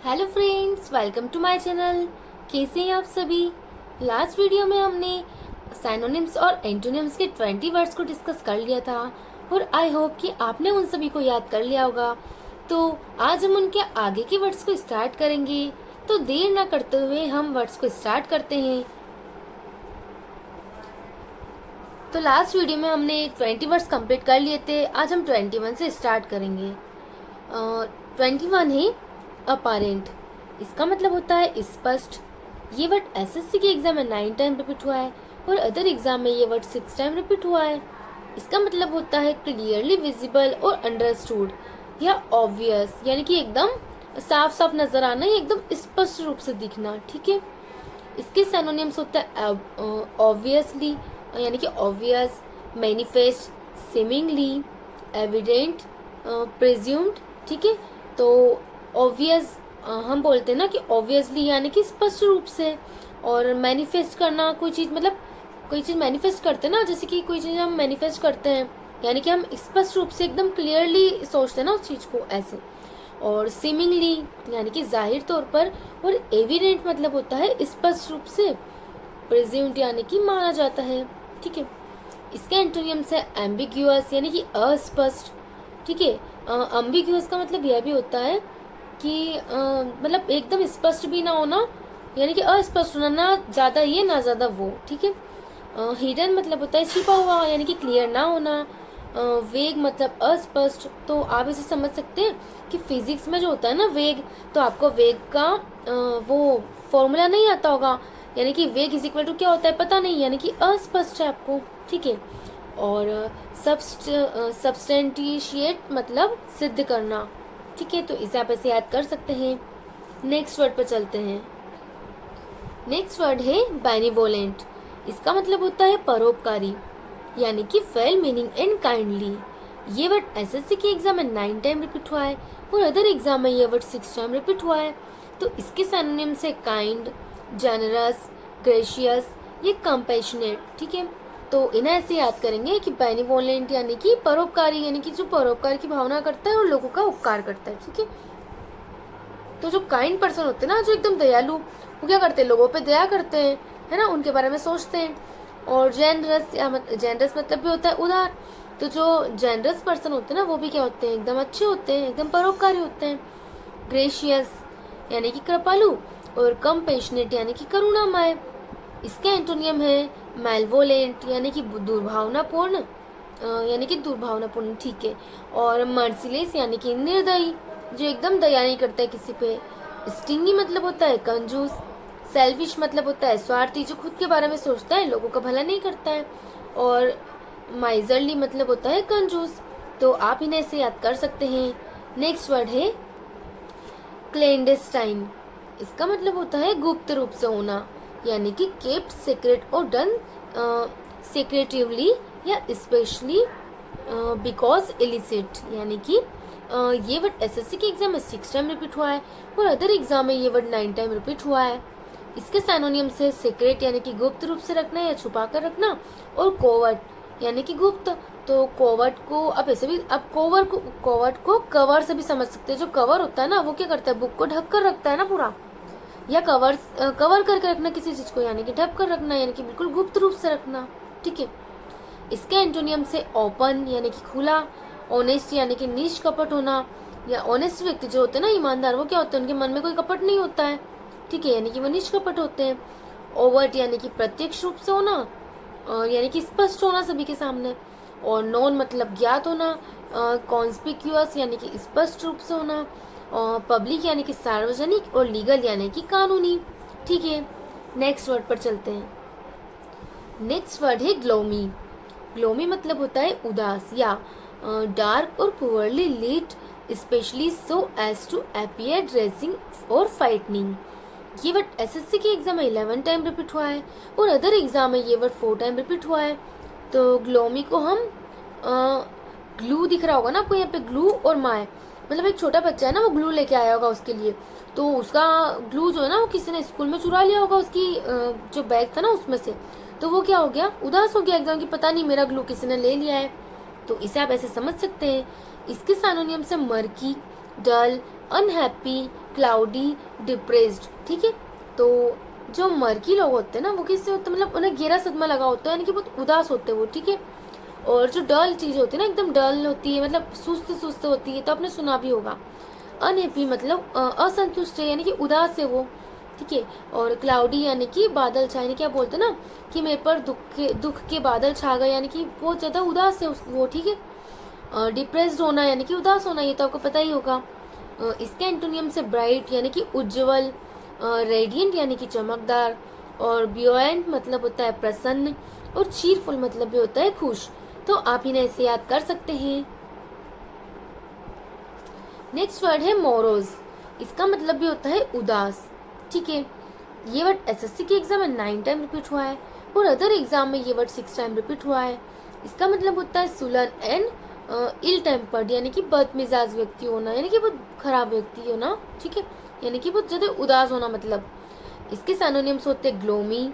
Hello friends, welcome to my channel. कैसे हैं आप सभी। लास्ट वीडियो में हमने साइनोनिम्स और एंटोनिम्स के 20 वर्ड्स को डिस्कस कर लिया था और आई होप कि आपने उन सभी को याद कर लिया होगा। तो आज हम उनके आगे के वर्ड्स को स्टार्ट करेंगे। तो देर ना करते हुए हम वर्ड्स को स्टार्ट करते हैं। तो लास्ट वीडियो में हमने 20 वर्ड्स कंप्लीट कर लिए थे। आज हम 21 से स्टार्ट करेंगे। 21 है अपारेंट। इसका मतलब होता है स्पष्ट। ये वर्ड एसएससी के एग्जाम में 9 टाइम रिपीट हुआ है और अदर एग्जाम में ये वर्ड 6 टाइम रिपीट हुआ है। इसका मतलब होता है क्लियरली विजिबल और अंडरस्टूड या ऑब्वियस, यानी कि एकदम साफ साफ नजर आना या एकदम स्पष्ट रूप से दिखना। ठीक है। इसके सिनोनिम्स होता है ऑब्वियसली, यानी कि obvious, manifest, seemingly, evident, presumed. ठीक है। तो ऑब्वियस हम बोलते हैं ना कि ऑब्वियसली यानी कि स्पष्ट रूप से, और मैनिफेस्ट करना कोई चीज़, मतलब कोई चीज़ मैनिफेस्ट करते हैं ना, जैसे कि कोई चीज़ हम मैनिफेस्ट करते हैं यानी कि हम स्पष्ट रूप से एकदम क्लियरली सोचते हैं ना उस चीज़ को, ऐसे। और सीमिंगली यानी कि जाहिर तौर पर, और एविडेंट मतलब होता है स्पष्ट रूप से, प्रेज्यूम्ड यानी कि माना जाता है। ठीक है। इसके एंटोनियम्स है एम्बिग्यूअस यानी कि अस्पष्ट। ठीक है। एम्बिग्यूअस का मतलब यह भी होता है कि मतलब एकदम स्पष्ट भी ना होना, यानी कि अस्पष्ट होना, ना ज़्यादा ये ना ज़्यादा वो। ठीक है। हिडन मतलब होता है छिपा हुआ, यानी कि क्लियर ना होना। वेग मतलब अस्पष्ट। तो आप इसे समझ सकते हैं कि फिजिक्स में जो होता है ना वेग, तो आपको वेग का वो फॉर्मूला नहीं आता होगा, यानी कि वेग इज इक्वल टू क्या होता है पता नहीं, यानी कि अस्पष्ट है आपको। ठीक है। और सब्सटेंटिशिएट मतलब सिद्ध करना। ठीक है। तो इसे आप ऐसे याद कर सकते हैं। नेक्स्ट वर्ड पर चलते हैं। नेक्स्ट वर्ड है बेनिवोलेंट। इसका मतलब होता है परोपकारी, यानी कि वेल मीनिंग एंड काइंडली। ये वर्ड एसएससी के एग्जाम में 9 टाइम रिपीट हुआ है और अदर एग्जाम में ये वर्ड 6 टाइम रिपीट हुआ है। तो इसके सिनोनिम से काइंड, जेनरस, ग्रेशियस, ये कंपैशनेट। ठीक है। तो इन्हें ऐसे याद करेंगे कि बेनिवोलेंट यानी कि परोपकारी, यानी कि जो परोपकार की भावना करता है और लोगों का उपकार करता है। ठीक है। तो जो काइंड पर्सन होते हैं ना, जो एकदम दयालु, वो क्या करते हैं, लोगों पे दया करते हैं, है ना, उनके बारे में सोचते हैं। और जेनरस या जेनरस मतलब भी होता है उदार। तो जो जेनरस पर्सन होते हैं ना, वो भी क्या होते हैं, एकदम अच्छे होते हैं, एकदम परोपकारी होते हैं। ग्रेशियस यानी कि कृपालु, और कंपैशनेट यानी कि करुणामय। इसका एंटोनियम है मेलवोलेंट, यानी कि दुर्भावनापूर्ण, यानी कि दुर्भावनापूर्ण। ठीक है। और मर्सिलेस यानी कि निर्दयी, जो एकदम दया नहीं करता है किसी पे। स्टिंगी मतलब होता है कंजूस। सेल्फिश मतलब होता है स्वार्थी, जो खुद के बारे में सोचता है, लोगों का भला नहीं करता है। और माइजरली मतलब होता है कंजूस। तो आप इन्हें ऐसे याद कर सकते हैं। नेक्स्ट वर्ड है क्लेंडेस्टाइन। इसका मतलब होता है गुप्त रूप से होना, यानी कि केप्ट सीक्रेट और डन सीक्रेटिवली या स्पेशली बिकॉज इलिसिट, यानी कि ये वर्ड एसएससी के एग्जाम में 6 टाइम रिपीट हुआ है और अदर एग्जाम में ये वर्ड 9 टाइम रिपीट हुआ है। इसके सिनोनिम से सीक्रेट यानी कि गुप्त रूप से रखना या छुपा कर रखना, और कोवर्ट यानी कि गुप्त। तो कोवर्ट को आप ऐसे भी, आप कोवर्ट को कवर से भी समझ सकते हैं। जो कवर होता है ना, वो क्या करता है, बुक को ढक कर रखता है ना पूरा, या कवर करके रखना किसी चीज को, यानी कि ढक कर रखना, यानी कि बिल्कुल गुप्त रूप से रखना। ठीक है। इसके एंटोनियम से ओपन यानी कि खुला, ऑनेस्ट यानी कि निष्कपट होना, या ऑनेस्ट व्यक्ति जो होते हैं ना, ईमानदार, वो क्या होते हैं, उनके मन में कोई कपट नहीं होता है। ठीक है। यानी कि वो निष्कपट होते हैं। ओवर्ट यानी कि प्रत्यक्ष रूप से होना, और यानी कि स्पष्ट होना सभी के सामने। और नॉन मतलब ज्ञात होना। कॉन्स्पिक्यूअस यानी कि स्पष्ट रूप से होना। और पब्लिक यानी कि सार्वजनिक, और लीगल यानी कि कानूनी। ठीक है। नेक्स्ट वर्ड पर चलते हैं। नेक्स्ट वर्ड है ग्लोमी। ग्लोमी मतलब होता है उदास या डार्क और poorly lit, especially so as to appear depressing और फाइटनिंग। ये वर्ड एसएससी के एग्जाम में 11 टाइम रिपीट हुआ है और अदर एग्जाम में ये वर्ड 4 टाइम रिपीट हुआ है। तो ग्लोमी को हम ग्लू दिख रहा होगा ना आपको, यहाँ पे ग्लू और माए, मतलब एक छोटा बच्चा है ना, वो ग्लू लेके आया होगा उसके लिए, तो उसका ग्लू जो है ना, वो किसी ने स्कूल में चुरा लिया होगा, उसकी जो बैग था ना उसमें से। तो वो क्या हो गया, उदास हो गया एकदम कि पता नहीं मेरा ग्लू किसी ने ले लिया है। तो इसे आप ऐसे समझ सकते हैं। इसके सिनोनिम से मर्की, डल, अनहैप्पी, क्लाउडी, डिप्रेस्ड, ठीक है। तो जो मर्की लोग होते हैं ना वो किससे होते हैं, मतलब उन्हें गहरा सदमा लगा होता है, यानी कि बहुत उदास होते हैं वो, ठीक है। और जो डल चीज होती है ना, एकदम डल होती है, मतलब सुस्त सुस्त होती है, तो आपने सुना भी होगा। अनहैप्पी मतलब असंतुष्ट है, यानी कि उदास है वो, ठीक है। और क्लाउडी यानी कि बादल छाए, यानी क्या बोलते हैं ना कि मेरे पर दुख के बादल छा गए, यानी कि बहुत ज़्यादा उदास है वो, ठीक है। डिप्रेस्ड होना यानी कि उदास होना, ये तो आपको पता ही होगा। इसके एंटोनियम से ब्राइट यानी कि उज्जवल, रेडियंट यानी कि चमकदार, और ब्योएंट मतलब होता है प्रसन्न, और चीरफुल मतलब भी होता है खुश। तो आप इन्हें ऐसे याद कर सकते हैं। नेक्स्ट वर्ड है मोरोज। इसका मतलब भी होता है उदास, ठीक है। ये वर्ड एसएससी के एग्जाम में 9 टाइम रिपीट हुआ है, और अदर एग्जाम में ये वर्ड 6 टाइम रिपीट हुआ है। इसका मतलब होता है सुलन एंड इल टेम्पर्ड, यानी कि बदमिजाज व्यक्ति होना, यानी कि बहुत खराब व्यक्ति होना, ठीक है, यानी कि बहुत ज्यादा उदास होना मतलब। इसके सिनोनिम्स होते हैं ग्लोमी,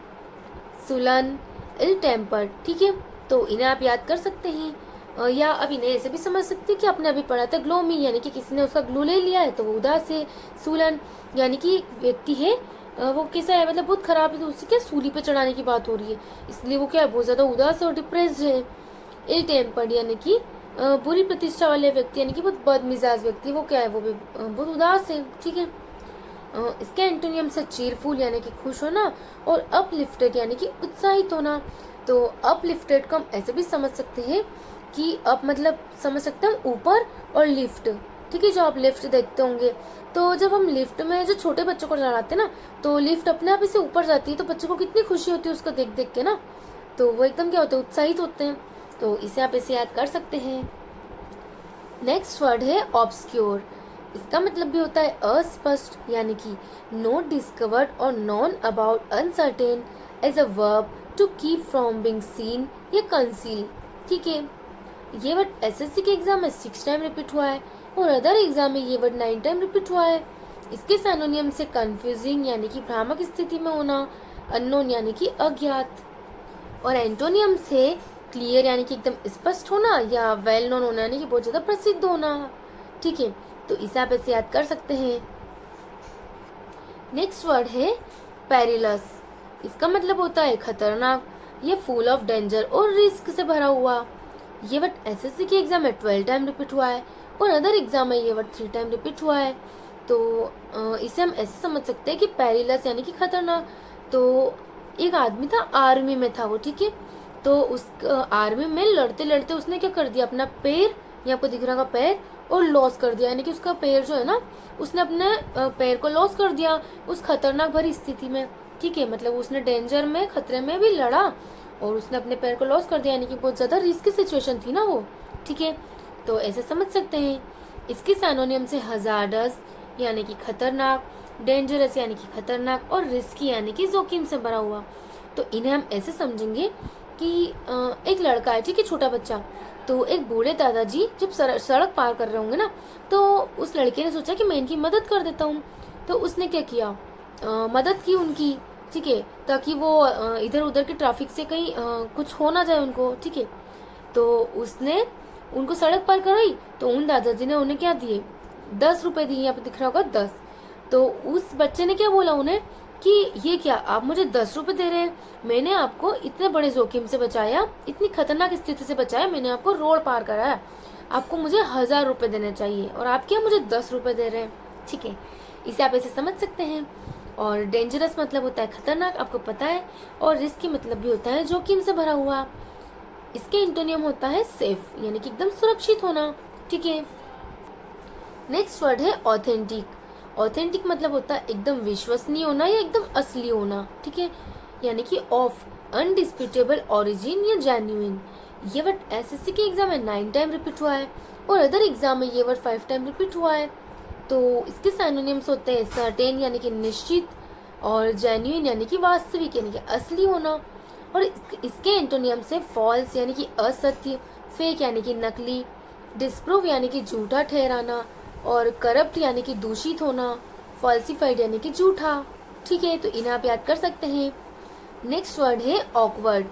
सुलन, इल टेम्पर्ड, ठीक है। तो इन्हें आप याद कर सकते हैं। या अब इन्हें ऐसे भी समझ सकते हैं कि आपने अभी पढ़ा था ग्लोमी, यानी कि किसी ने उसका ग्लू ले लिया है तो वो उदास है। सुलन यानी कि व्यक्ति है वो कैसा है, मतलब बहुत खराब है, तो उससे क्या सूली पे चढ़ाने की बात हो रही है, इसलिए वो क्या है, बहुत ज्यादा उदास और डिप्रेस्ड है। इल टेम्पर्ड यानी कि बुरी प्रतिष्ठा वाले व्यक्ति, यानी कि बहुत बदमिजाज व्यक्ति, वो क्या है, वो भी बहुत उदास है, ठीक है। इसके एंटोनियम से चीरफुल यानी कि खुश होना, और अपलिफ्टेड यानी कि उत्साहित होना। तो अपलिफ्टेड को हम ऐसे भी समझ सकते हैं कि अप मतलब समझ सकते हैं ऊपर, और लिफ्ट, ठीक है। जो आप लिफ्ट देखते होंगे, तो जब हम लिफ्ट में जो छोटे बच्चों को चढ़ाते हैं ना, तो लिफ्ट अपने आप इसे ऊपर जाती है, तो बच्चों को कितनी खुशी होती है उसको देख देख के ना, तो वो एकदम क्या होते हैं, उत्साहित होते हैं। तो इसे आप ऐसे याद कर सकते हैं। नेक्स्ट वर्ड है ऑब्सक्योर। इसका मतलब भी होता है अस्पष्ट, यानी कि नॉट डिस्कवर्ड और known about, uncertain, as a verb to keep from being seen या कंसील, ठीक है। ये वर्ड एसएससी के एग्जाम में 6 टाइम रिपीट हुआ है, और अदर एग्जाम में ये वर्ड 9 टाइम रिपीट हुआ है। इसके सिनोनियम से कंफ्यूजिंग यानी कि भ्रामक स्थिति में होना, अननोन यानी कि अज्ञात, और एंटोनियम से क्लियर यानी कि एकदम स्पष्ट होना, या वेल नोन होना यानी कि बहुत ज्यादा प्रसिद्ध होना, ठीक है। तो इसे आप ऐसे याद कर सकते हैं। नेक्स्ट वर्ड है पेरिलस। इसका मतलब होता है खतरनाक, ये फुल ऑफ डेंजर और रिस्क से भरा हुआ। ये वर्ड एसएससी के एग्जाम में 12 टाइम रिपीट हुआ है, और अदर एग्जाम में ये वर्ड 3 टाइम रिपीट हुआ है। तो इसे हम ऐसे समझ सकते हैं कि पेरिलस यानी कि खतरनाक। तो एक आदमी था, आर्मी में था वो, ठीक है। तो उस आर्मी में लड़ते लड़ते उसने क्या कर दिया, अपना पैर, ये आपको दिख रहा होगा पैर, और लॉस कर दिया, यानी कि उसका पैर जो है ना, उसने अपने पैर को लॉस कर दिया उस खतरनाक भरी स्थिति में, ठीक है। मतलब उसने डेंजर में, खतरे में भी लड़ा, और उसने अपने पैर को लॉस कर दिया, यानी कि बहुत ज्यादा रिस्की सिचुएशन थी ना वो, ठीक है। तो ऐसे समझ सकते हैं। इसके सिनोनियम से हजार्डस यानी कि खतरनाक, डेंजरस यानी कि खतरनाक, और रिस्की यानी कि जोखिम से भरा हुआ। तो इन्हें हम ऐसे समझेंगे कि एक लड़का है, ठीक है, छोटा बच्चा। तो एक बूढ़े दादाजी जब सड़क पार कर रहे होंगे ना, तो उस लड़के ने सोचा कि मैं इनकी मदद कर देता हूँ। तो उसने क्या किया, मदद की उनकी, ठीक है, ताकि वो इधर उधर के ट्रैफिक से कहीं कुछ हो ना जाए उनको, ठीक है। तो उसने उनको सड़क पार कराई, तो उन दादाजी ने उन्हें क्या दिए, 10 रुपए दिए, यहाँ पे दिख रहा होगा 10। तो उस बच्चे ने क्या बोला उन्हें कि ये क्या, आप मुझे 10 रुपए दे रहे हैं, मैंने आपको इतने बड़े जोखिम से बचाया, इतनी खतरनाक स्थिति से बचाया, मैंने आपको रोड पार कराया, आपको मुझे 1000 रुपए देने चाहिए, और आप क्या मुझे 10 रुपए दे रहे हैं, ठीक है। इसे आप ऐसे समझ सकते हैं। और डेंजरस मतलब होता है खतरनाक, आपको पता है, और रिस्की मतलब भी होता है जोखिम से भरा हुआ। इसके इंटोनियम होता है सेफ, यानी कि एकदम सुरक्षित होना, ठीक है। नेक्स्ट वर्ड है ऑथेंटिक। ऑथेंटिक मतलब होता है एकदम विश्वसनीय होना, या एकदम असली होना, ठीक है, यानी कि ऑफ अनडिस्प्यूटेबल ओरिजिन या जेन्युइन। ये वर्ड एसएससी के एग्जाम में 9 टाइम रिपीट हुआ है, और अदर एग्जाम में ये वर्ड 5 टाइम रिपीट हुआ है। तो इसके सिनोनिम्स होते हैं सर्टेन यानी कि निश्चित, और जेन्युइन यानी कि वास्तविक यानी कि असली होना, और इसके एंटोनियम से फॉल्स यानी कि असत्य, फेक यानी कि नकली, डिस्प्रूव यानी कि झूठा ठहराना, और करप्ट यानी कि दूषित होना, फॉल्सिफाइड यानी कि झूठा, ठीक है। तो इन्हें आप याद कर सकते हैं। नेक्स्ट वर्ड है ऑकवर्ड,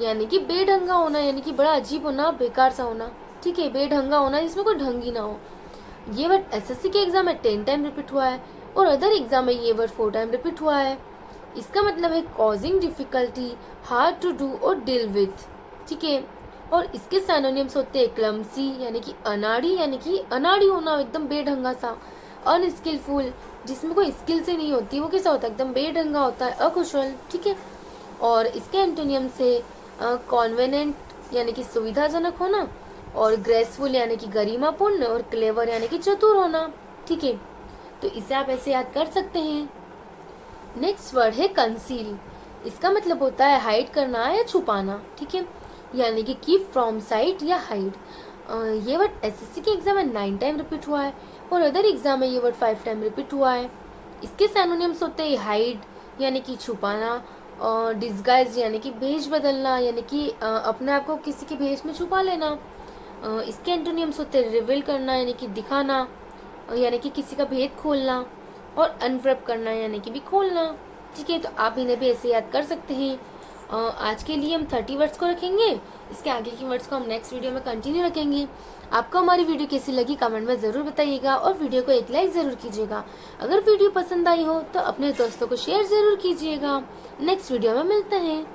यानी कि बेढंगा होना, यानी कि बड़ा अजीब होना, बेकार सा होना, ठीक है, बेढंगा होना जिसमें कोई ढंग ही ना हो। ये वर्ड एसएससी के एग्जाम में 10 टाइम रिपीट हुआ है, और अदर एग्जाम में ये वर्ड 4 टाइम रिपीट हुआ है। इसका मतलब है causing difficulty, hard to do और डील विथ। ठीक है, और इसके सिनोनिम्स होते हैं क्लमसी यानी कि अनाड़ी होना, एकदम बेढंगा सा। अनस्किलफुल, जिसमें कोई स्किल से नहीं होती, वो कैसा होता है, एकदम बेढंगा होता है, अकुशल। ठीक है, और इसके एंटोनियम से कॉन्वेनेंट यानी कि सुविधाजनक होना, और ग्रेसफुल यानी कि गरिमापूर्ण, और क्लेवर यानी कि चतुर होना। ठीक है, तो इसे आप ऐसे याद कर सकते हैं। नेक्स्ट वर्ड है कंसील। इसका मतलब होता है हाइड करना या छुपाना। ठीक है, यानी कि कीप फ्रॉम साइट या हाइड। ये वर्ड एसएससी के एग्जाम में 9 टाइम रिपीट हुआ है, और अदर एग्जाम में ये वर्ड 5 टाइम रिपीट हुआ है। इसके सैनोनिम्स होते हैं हाइड यानी कि छुपाना, और डिस्गाइज यानी कि भेष बदलना, यानी कि अपने आप को किसी के भेष में छुपा लेना। इसके एंटोनिम्स होते हैं रिवील करना यानी कि दिखाना, यानी कि किसी का भेद खोलना, और अनव्रैप करना यानी कि भी खोलना। ठीक है, तो आप इन्हें भी ऐसे याद कर सकते हैं। आज के लिए हम 30 वर्ड्स को रखेंगे, इसके आगे की वर्ड्स को हम नेक्स्ट वीडियो में कंटिन्यू रखेंगे। आपको हमारी वीडियो कैसी लगी कमेंट में ज़रूर बताइएगा, और वीडियो को एक लाइक ज़रूर कीजिएगा। अगर वीडियो पसंद आई हो तो अपने दोस्तों को शेयर ज़रूर कीजिएगा। नेक्स्ट वीडियो में मिलते हैं।